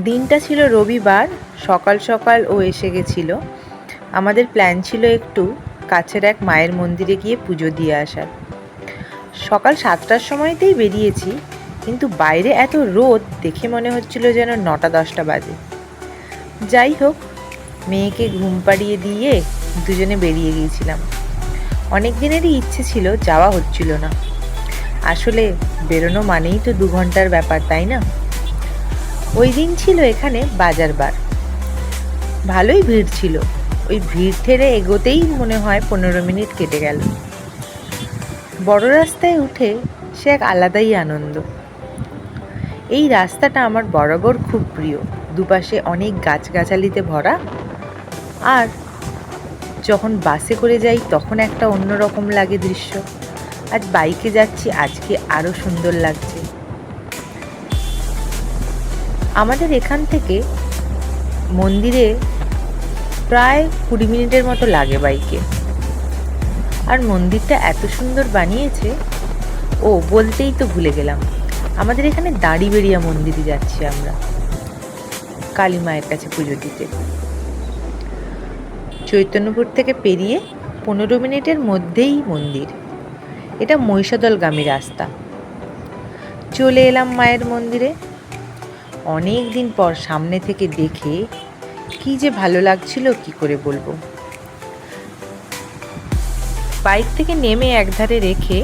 দিনটা ছিল রবিবার। সকাল সকাল ও এসে গেছিল। আমাদের প্ল্যান ছিল একটু কাছের এক মায়ের মন্দিরে গিয়ে পুজো দিয়ে আসার। সকাল 7টার সময়তেই বেরিয়েছি, কিন্তু বাইরে এত রোদ দেখে মনে হচ্ছিল যেন 9টা-10টা বাজে। যাই হোক, মেয়েকে ঘুম পাড়িয়ে দিয়ে দুজনে বেরিয়ে গিয়েছিলাম। অনেক দিনেরই ইচ্ছে ছিল, যাওয়া হচ্ছিল না। আসলে বেরোনো মানেই তো 2 ঘন্টার ব্যাপার, তাই না? ওই দিন ছিল এখানে বাজার বার। ভালোই ভিড় ছিল। ওই ভিড় ঠেলে এগোতেই মনে হয় 15 মিনিট কেটে গেল। বড় রাস্তায় উঠে সে এক আলাদাই আনন্দ। এই রাস্তাটা আমার বরাবর খুব প্রিয়। দুপাশে অনেক গাছগাছালিতে ভরা। আর যখন বাসে করে যাই তখন একটা অন্যরকম লাগে দৃশ্য। আজ বাইকে যাচ্ছি, আজকে আরও সুন্দর লাগছে। আমাদের এখান থেকে মন্দিরে প্রায় 20 মিনিটের মতো লাগে বাইকে। আর মন্দিরটা এত সুন্দর বানিয়েছে। ও বলতেই তো ভুলে গেলাম, আমাদের এখানে দাঁড়িবেড়িয়া মন্দিরে যাচ্ছি আমরা কালী মায়ের কাছে পুজো দিতে। চৈতন্যপুর থেকে পেরিয়ে 15 মিনিটের মধ্যেই মন্দির। এটা মহিষাদলগামী রাস্তা। চলে এলাম মায়ের মন্দিরে। অনেক দিন পর সামনে থেকে দেখে কি যে ভালো লাগছিল, কি করে বলবো। বাইক থেকে নেমে একধারে রেখে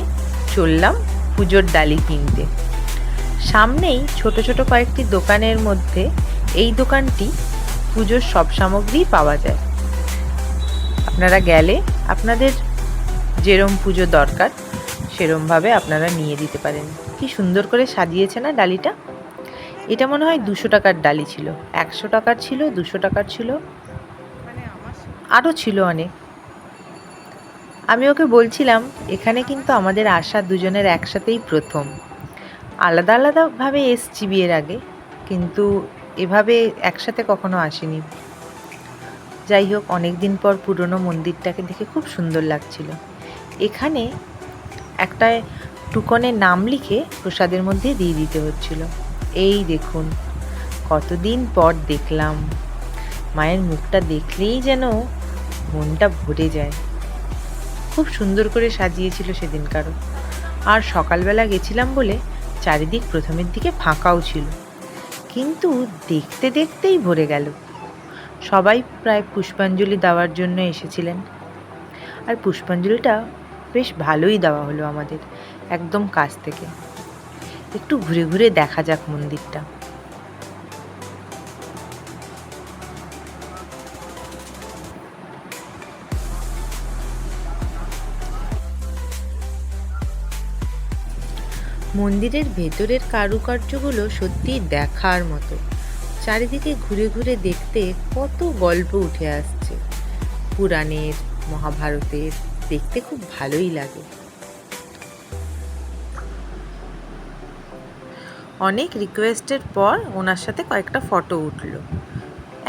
চললাম পুজোর ডালি কিনতে। সামনেই ছোট ছোট কয়েকটি দোকানের মধ্যে এই দোকানটি পুজোর সব সামগ্রী পাওয়া যায়। আপনারা গেলে আপনাদের যেরম পুজো দরকার সেরমভাবে আপনারা নিয়ে দিতে পারেন। কি সুন্দর করে সাজিয়েছে না ডালিটা। এটা মনে হয় 200 টাকার ডালি ছিল, 100 টাকার ছিল, 200 টাকার ছিল, আরও ছিল অনেক। আমি ওকে বলছিলাম, এখানে কিন্তু আমাদের আসা দুজনের একসাথেই প্রথম। আলাদা আলাদাভাবে এসছি বিয়ের আগে, কিন্তু এভাবে একসাথে কখনো আসিনি। যাই হোক, অনেক দিন পর পুরনো মন্দিরটাকে দেখে খুব সুন্দর লাগছিল। এখানে একটা টুকনে নাম লিখে প্রসাদের মধ্যে দিয়ে দিতে হচ্ছিল। এই দেখুন, কতদিন পর দেখলাম। মায়ের মুখটা দেখলেই যেন মনটা ভরে যায়। খুব সুন্দর করে সাজিয়েছিল সেদিনকারও। আর সকালবেলা গেছিলাম বলে চারিদিক প্রথমের দিকে ফাঁকাও ছিল, কিন্তু দেখতে দেখতেই ভরে গেল। সবাই প্রায় পুষ্পাঞ্জলি দেওয়ার জন্য এসেছিলেন। আর পুষ্পাঞ্জলিটা বেশ ভালোই দেওয়া হলো আমাদের, একদম কাছ থেকে। একটু ঘুরে ঘুরে দেখা যাক মন্দিরটা। মন্দিরের ভেতরের কারুকার্যগুলো সত্যি দেখার মতো। চারিদিকে ঘুরে ঘুরে দেখতে কত গল্প উঠে আসছে, পুরাণের, মহাভারতের। দেখতে খুব ভালোই লাগে। অনেক রিকোয়েস্টের পর ওনার সাথে কয়েকটা ফটো উঠলো।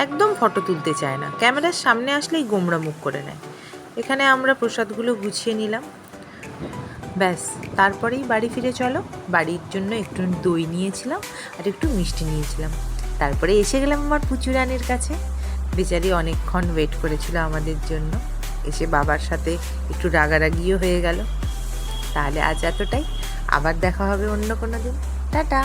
একদম ফটো তুলতে চায় না, ক্যামেরার সামনে আসলেই গোমড়া মুখ করে নেয়। এখানে আমরা প্রসাদগুলো গুছিয়ে নিলাম, ব্যাস। তারপরেই বাড়ি ফিরে চলো। বাড়ির জন্য একটু দই নিয়েছিলাম আর একটু মিষ্টি নিয়েছিলাম। তারপরে এসে গেলাম আমার পুচুরানির কাছে। বেচারি অনেকক্ষণ ওয়েট করেছিল আমাদের জন্য। এসে বাবার সাথে একটু রাগারাগিও হয়ে গেল। তাহলে আজ এতটাই। আবার দেখা হবে অন্য কোনো দিন। টাটা।